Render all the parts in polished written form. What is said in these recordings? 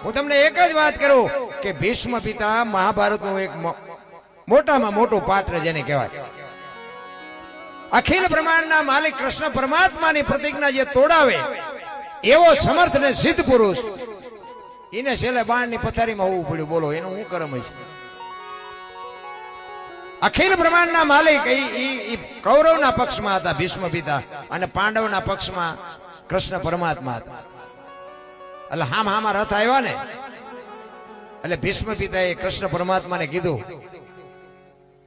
હું તમને એક જ વાત કરું કે ભીષ્મ પિતા મહાભારતનું એક મોટામાં મોટું પાત્ર જેને કહેવાય. અખિલ બ્રહ્માંડના માલિક કૃષ્ણ પરમાત્માની પ્રતિજ્ઞા જે તોડાવે એવો સમર્થ ને સિદ્ધ પુરુષ, એને છેલ્લે બાણની પથારીમાં હોવું પડ્યું. બોલો એનું શું કરમ હશે? અખિલ બ્રહ્માંડના માલિક એ કૌરવના પક્ષમાં હતા ભીષ્મ પિતા, અને પાંડવના પક્ષમાં કૃષ્ણ પરમાત્મા હતા. એટલે હામાં રથ આવ્યા ને, એટલે ભીષ્મ પિતાએ કૃષ્ણ પરમાત્માને કીધું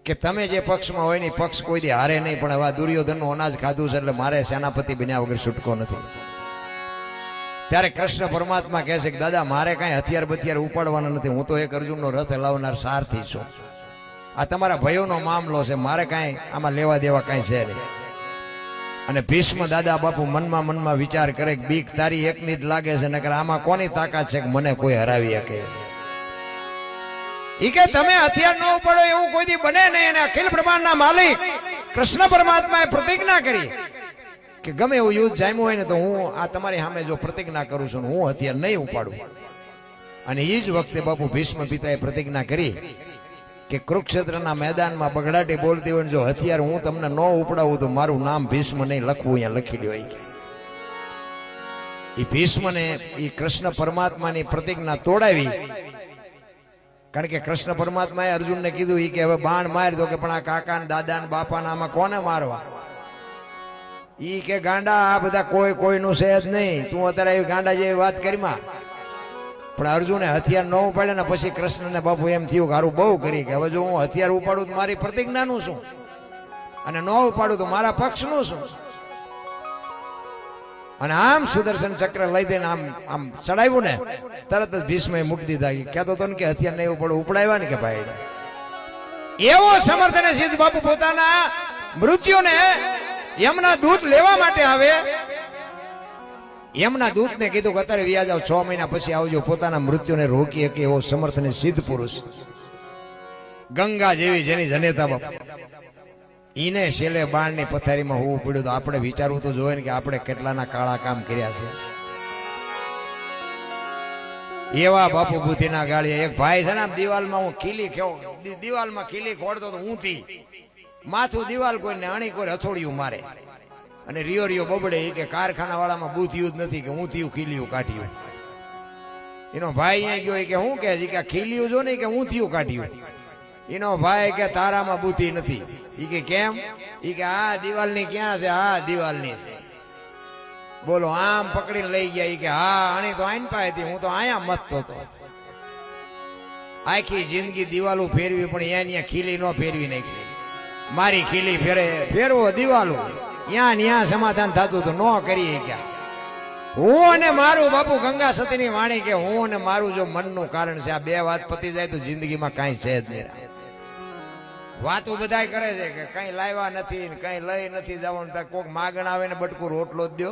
કે તમે જે પક્ષમાં હોય ને પક્ષ કોઈ દી હારે નહીં, પણ હવે દુર્યોધનનું અનાજ ખાધું છે એટલે મારે સેનાપતિ બન્યા વગર છૂટકો નથી. ત્યારે કૃષ્ણ પરમાત્મા કહે છે કે દાદા મારે કાંઈ હથિયાર બથિયાર ઉપાડવાના નથી, હું તો એક અર્જુનનો રથ હલાવનાર સારથી છું. આ તમારા ભયોનો મામલો છે, મારે કાંઈ આમાં લેવા દેવા કાંઈ છે નહીં. અને ભીષ્મ દાદા બાપુ મનમાં વિચાર કરે કે બીક તારી એકની જ લાગે છે, નકર આમાં કોની તાકાત છે કે મને કોઈ હરાવી શકે? ઈ કે તમે હથિયાર ન ઉપાડો એવું કોઈ દી બને નહીં. અને અખિલ બ્રહ્માંડના માલિક કૃષ્ણ પરમાત્માએ પ્રતિજ્ઞા કરી કે ગમે એવું યુદ્ધ જામ્યું હોય ને તો હું આ તમારી સામે જો પ્રતિજ્ઞા કરું છું, હું હથિયાર નહીં ઉપાડું. અને એ જ વખતે બાપુ ભીષ્મ પિતાએ પ્રતિજ્ઞા કરી કે કુરુક્ષેત્રના મેદાનમાં બગડાટી બોલતી હોય જો હથિયાર હું તમને ન ઉપડાવું તો મારું નામ ભીષ્મ નહીં લખવું, અહીંયા લખી દો. એ ભીષ્મને એ કૃષ્ણ પરમાત્માની પ્રતિજ્ઞા તોડાવી. કારણ કે કૃષ્ણ પરમાત્માએ અર્જુનને કીધું કે હવે બાણ મારી દો, કે પણ આ કાકા દાદા ને બાપા આમાં કોને મારવા? ઈ કે ગાંડા આ બધા કોઈનું છે જ નહીં, તું અત્યારે એવી ગાંડા જેવી વાત કરીમાં. પણ અર્જુને હથિયાર ન ઉપાડે ને પછી કૃષ્ણને બાપુ એમ થયું કે હારું બહુ કરી કે હવે જો હું હથિયાર ઉપાડું તો મારી પ્રતિજ્ઞાનું શું, અને ન ઉપાડું તો મારા પક્ષનું શું? અને આમ સુદર્શન ચક્ર લઈ દઈને આમ ચડાવ્યું ને, તરત જ ભીષ્મએ મૂકી દીધા. કહેતો હતો ને કે હથિયાર નહીં ઉપાડું, ઉપડાવ્યા ને કે ભાઈ. એવો સમર્થ અને સિદ્ધ બાપુ પોતાના મૃત્યુને યમના દૂત લેવા માટે આવે. યમના દૂતને કીધું કે અત્યારે વ્યા જાવ, 6 મહિના પછી આવજો. પોતાના મૃત્યુને રોકી શકે એવો સમર્થ અને સિદ્ધ પુરુષ, ગંગા જેવી જેની જનેતા બાપુ, ઈને છેલ્લે બાણની પથારીમાં હોવું પડ્યું. તો આપણે વિચારવું તો જોઈએ ને કે આપણે કેટલાના કાળા કામ કર્યા છે. એવા બાપુ બુદ્ધિના ગાળિયા. એક ભાઈ છે ને આમ દિવાલમાં હું દિવાલમાં ખીલી ખોડતો તો ઊંધી માથું દિવાલ કોઈને અણી કોઈ હથોડિયું મારે અને રિયો બબડે. કે કારખાના વાળામાં બુદ્ધિયું જ નથી કે ઊંધિયું ખીલિયું કાઢ્યું. એનો ભાઈ અહીંયા ગયો કે હું કે ખીલિયું જો નહીં કે ઊંધિયું કાઢ્યું. એનો ભાઈ કે તારામાં બુદ્ધિ નથી. ઈ કે કેમ? ઈ કે આ દિવાલની ક્યાં છે? આ દિવાલની છે. બોલો આમ પકડીને લઈ ગયા. ઈ કે હા આણી તો આઈન પાસે હતી, હું તો અહીંયા મથતો હતો. આખી જિંદગી દિવાલો ફેરવી પણ અહીંયા ખીલી ન ફેરવી નાખી. મારી ખીલી ફેરવો દિવાલો, ત્યાં સમાધાન થતું તો ન કરી ગયા. હું અને મારું બાપુ ગંગા સતીની વાણી કે હું અને મારું જો મનનું કારણ છે. આ બે વાત પતી જાય તો જિંદગીમાં કાંઈ છે જ નહીં. વાતો બધા કરે છે કે કઈ લાવ્યા નથી, કઈ લઈ નથી જવાનું. કોક માગણ આવે ને બટકું રોટલો જ દો.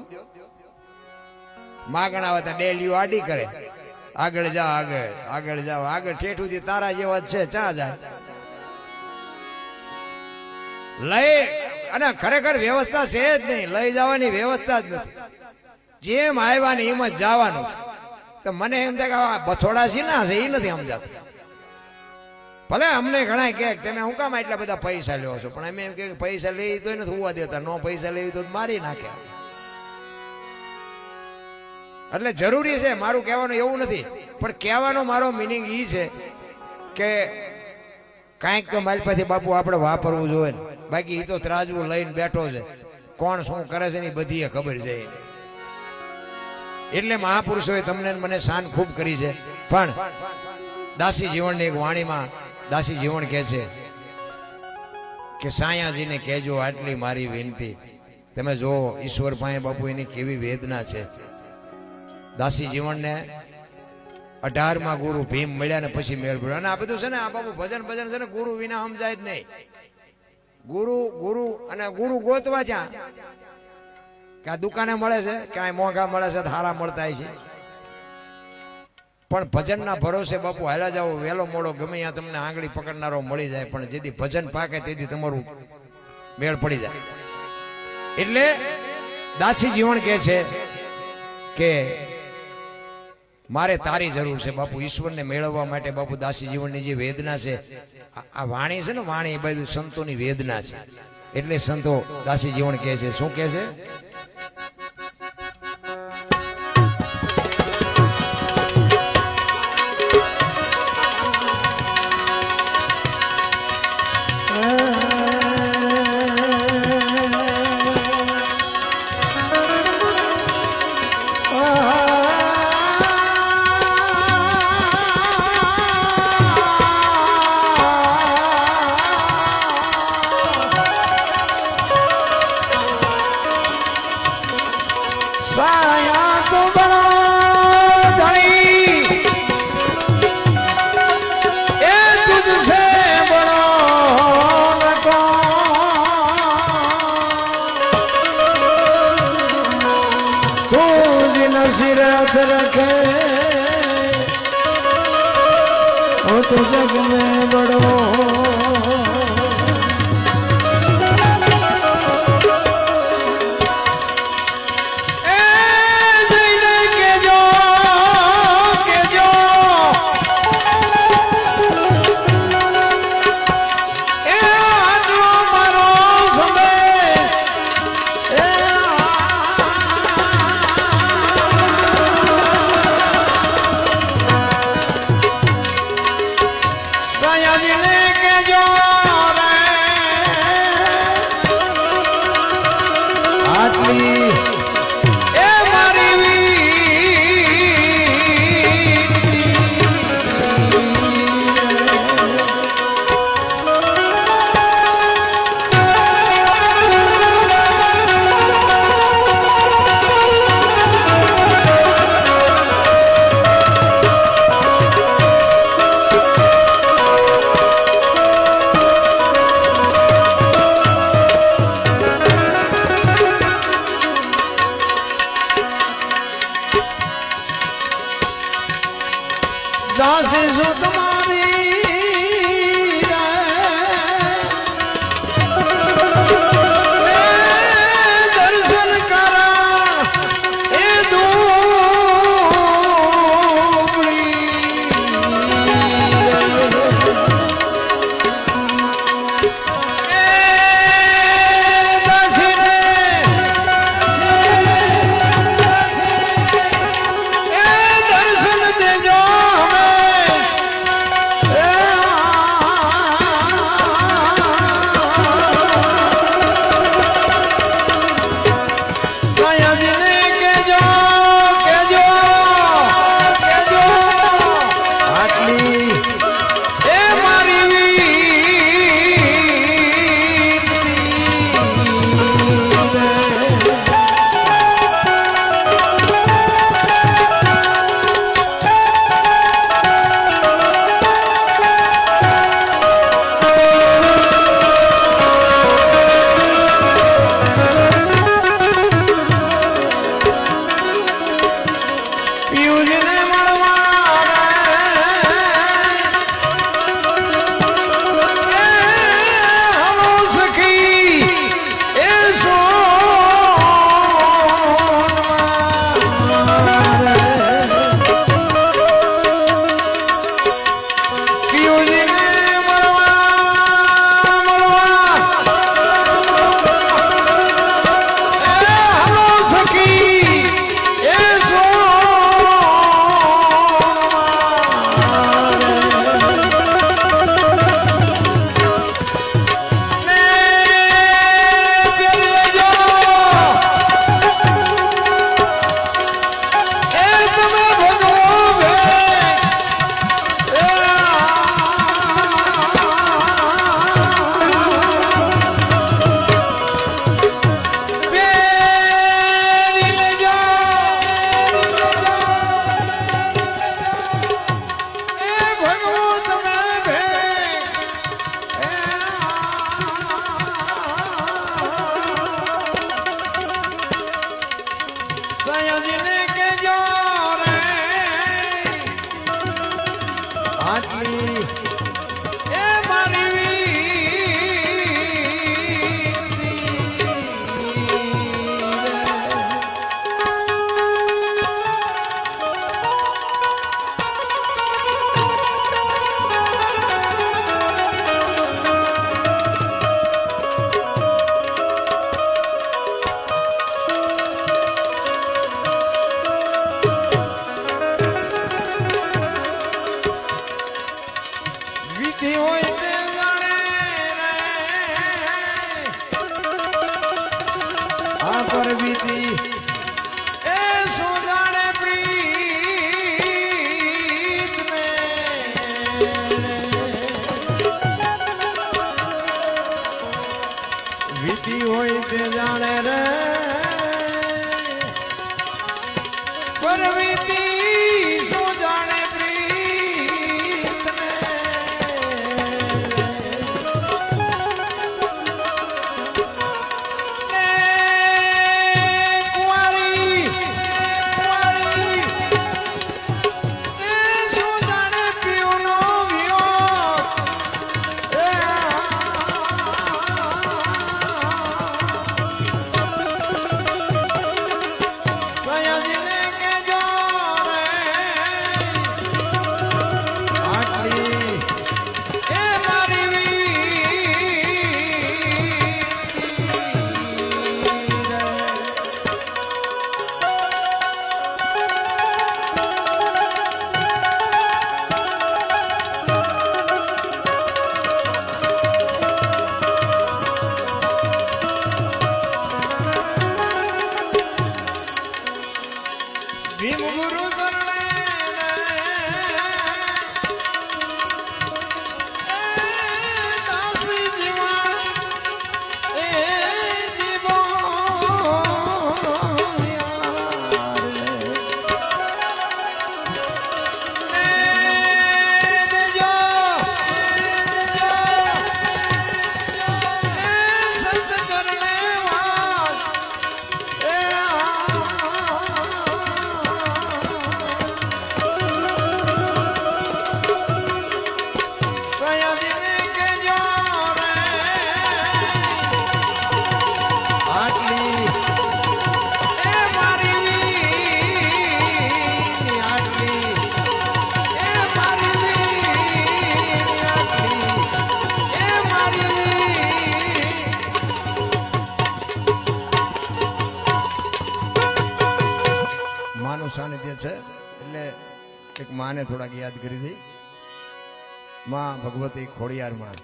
માગણ આવે તો ડેલીઓ આડી કરે, આગળ જાઓ આગળ જાઓ આગળ ઠેઠુંથી તારા જેવા જ છે, ચા જાય લઈ. અને ખરેખર વ્યવસ્થા છે જ નહીં, લઈ જવાની વ્યવસ્થા જ નથી. જેમ આવ્યા ને એમ જ જવાનું. તો મને એમ થાય કે બછોડા છે ના છે એ નથી સમજાતું. ભલે અમને ઘણા કે તમે હું કામ એટલા બધા પૈસા લ્યો છો, પણ અમે એમ કે પૈસા લઈ તો નથી હોવા દેતા, નો પૈસા લેવી તો મારી નાખે. એટલે જરૂરી છે, મારું કહેવાનું એવું નથી, પણ કહેવાનો મારો મિનિંગ એ છે કે કાંઈક તો મારી પાસે બાપુ આપણે વાપરવું જોઈએ ને. બાકી એ તો ત્રાજવું લઈને બેઠો છે, કોણ શું કરે છે ને બધી ખબર છે. એટલે મહાપુરુષોએ તમને મને શાન ખૂબ કરી છે. પણ દાસી જીવનની એક વાણીમાં દાસી જીવન કહે છે કે સાયાજીને કહેજો આટલી મારી વિનંતી. તમે જો ઈશ્વર પાસે બાપુ એની કેવી વેદના છે. દાસી જીવનને 18માં ગુરુ ભીમ મળ્યા ને પછી મેળ પડ્યો. અને આ બધું છે ને આ બાપુ ભજન છે ને ગુરુ વિના સમજાય જ નહીં. ગુરુ ગોતવા જ્યાં કે આ દુકાને મળે છે, ક્યાંય મોંઘા મળે છે, હારા મળતા છે. પણ ભજનના ભરોસે બાપુ હાલ્યા જાઓ, વહેલો મોડો ગમે ત્યાં તમને આંગળી પકડનારો મળી જાય. પણ જેથી ભજન પાકે તેથી તમારું મેળ પડી જાય. એટલે દાસી જીવન કહે છે કે મારે તારી જરૂર છે બાપુ. ઈશ્વરને મેળવવા માટે બાપુ દાસી જીવનની જે વેદના છે, આ વાણી છે ને વાણી, એ બધું સંતોની વેદના છે. એટલે સંતો દાસી જીવન કહે છે, શું કહે છે? सिरत रखे वो तो जग में बड़ो दासी सुत दर्शन करा ए दूबड़ी दर्शन दे जो છે એટલે એક માને થોડાક યાદ કરી દઈ. માં ભગવતી ખોડિયાર માં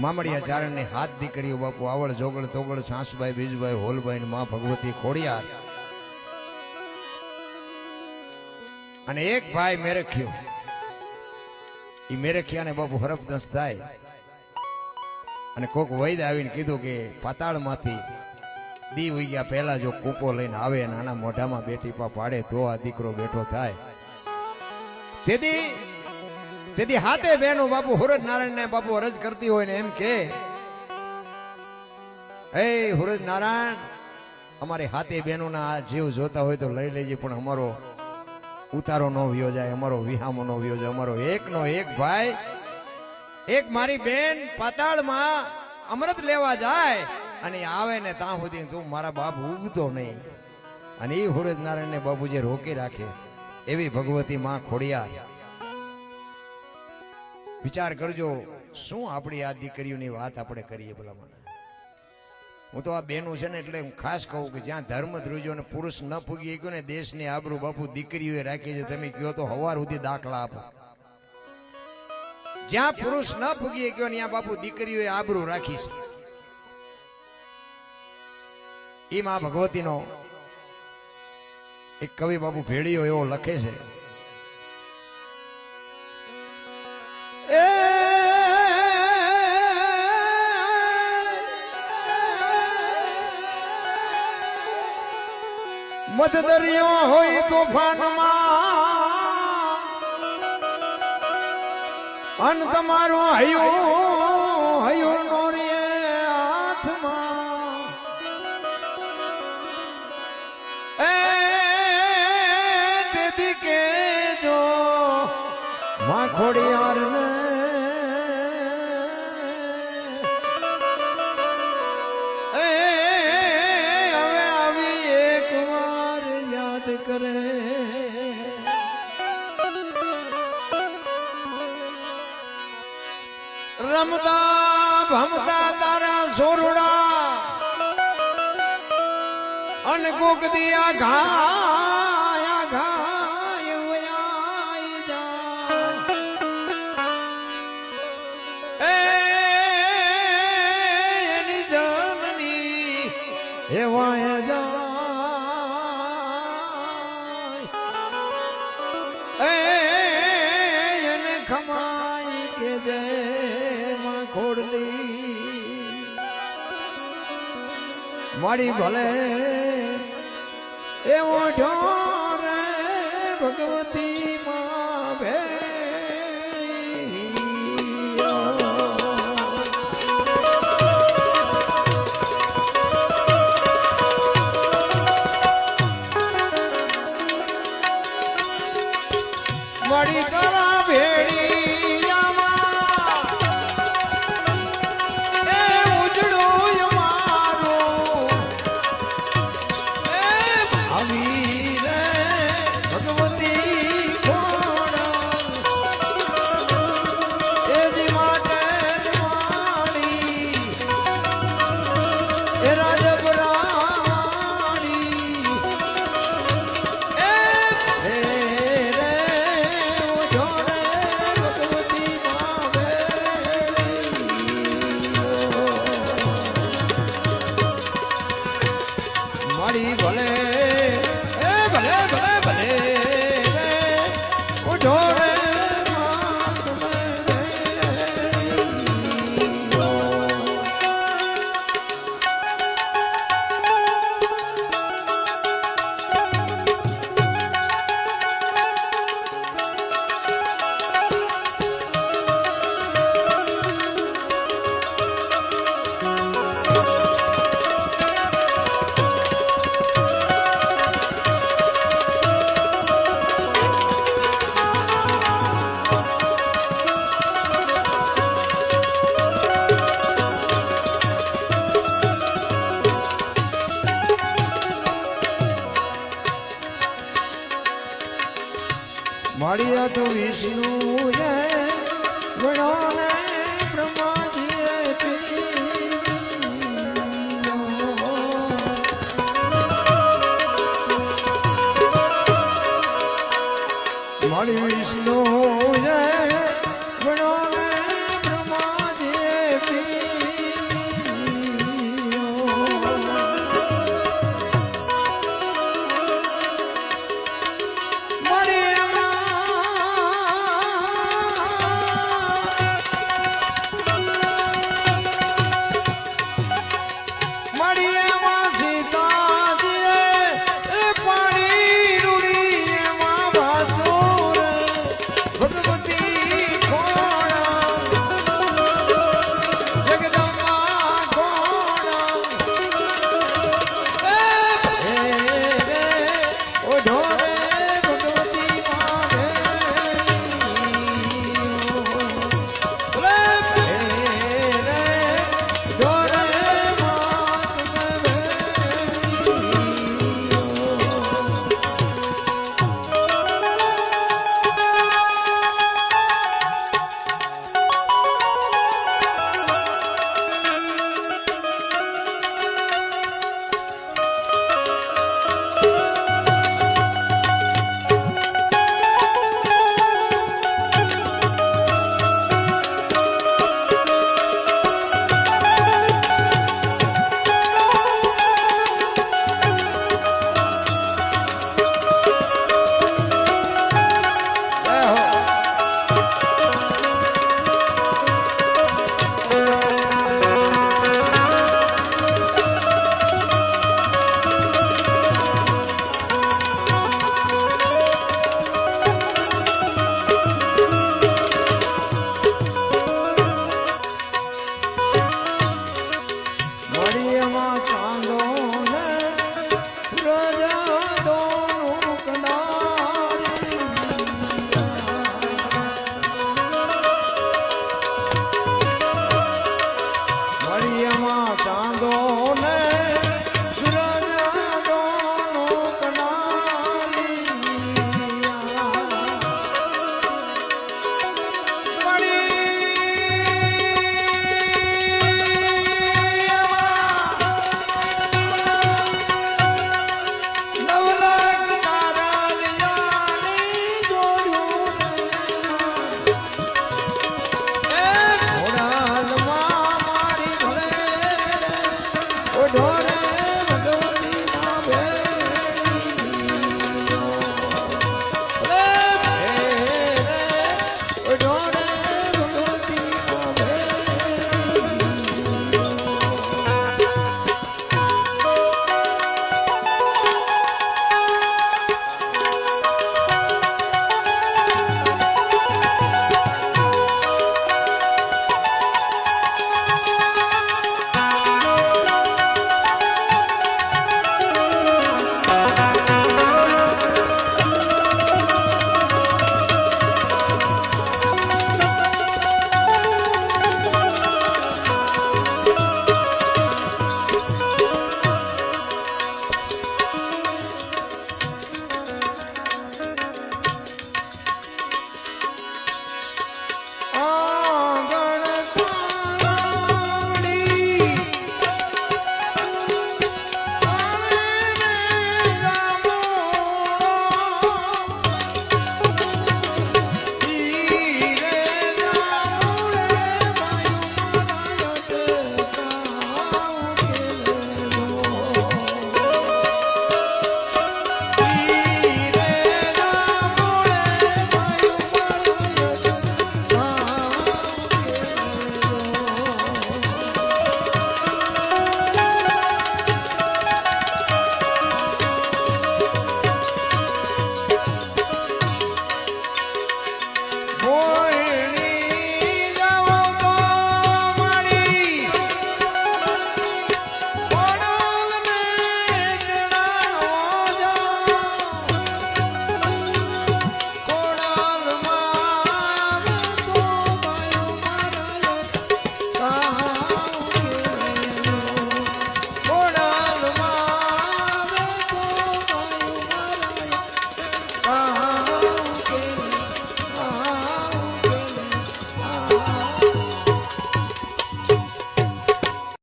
મામડિયા ચારણની હાથ દીકરીઓ બાપુ આવળ જોગળ તોગળ સાસભાઈ બીજભાઈ હોલભાઈ ને માં ભગવતી ખોડિયાર અને એક ભાઈ મેરખ્યો. એ મેરખ્યાને બાપુ હરફદંસ થાય અને કોક વૈદ આવીને કીધું કે પાતાળમાંથી દી ઉગ્યા પહેલા જો કૂપો લઈને આવે નાના મોઢામાં બેટી પા પાડે તો આ દીકરો બેઠો થાય. તેથી હાથે બેનો બાપુ હુરજ નારાયણ ને બાપુ અરજ કરતી હોય ને એમ કે હે હુરજ નારાયણ અમારી હાથે બહેનો ના આ જીવ જોતા હોય તો લઈ લેજે, પણ અમારો ઉતારો ન વ્યો જાય, અમારો વિહામો ન વ્યો જાય. અમારો એકનો એક ભાઈ, એક મારી બેન પાતાળમાં અમૃત લેવા જાય અને આવે ને ત્યાં સુધી તું મારા બાપ ઉગતો નહીં. અને એ હુરજ નારાયણ ને બાપુ જે રોકી રાખે એવી ભગવતી માં ખોડિયાર. વિચાર કરજો શું આપણી આ દીકરીઓની વાત આપણે કરીએ ભલામણ. હું તો આ બેનું છે ને એટલે હું ખાસ કહું કે જ્યાં ધર્મ ધ્રુજો ને પુરુષ ન પૂગી ગયો ને દેશની આબરૂ બાપુ દીકરીઓએ રાખી છે. તમે કહો તો હવાર સુધી દાખલા આપો. જ્યાં પુરુષ ન પૂગી ગયો ને ત્યાં બાપુ દીકરીઓએ આબરૂ રાખી છે. ઈ માં ભગવતીનો એક કવિ બાપુ ભેળીઓ એવો લખે છે મત દરિયો હોય તોફાનમાં અન તમારું હયું નો રે હાથમાં એ તેથી કે જો માં ખોડિયાર ને કરે રમતા ભમતા તારા સોરડા અન કોક દિયા ઘાયા ઘાય વયાઈ જા એની જનની એવાય જા ખમાઈ કે જય માં ખોડલી મારી ભલે એવો ઢોરે ભગવતી માં ભેળી મારી કરા ભેળી મળ્યા તો વિષ્ણુ વણોને બ્રહ્માજીએ મારી વિષ્ણુ જય ગણો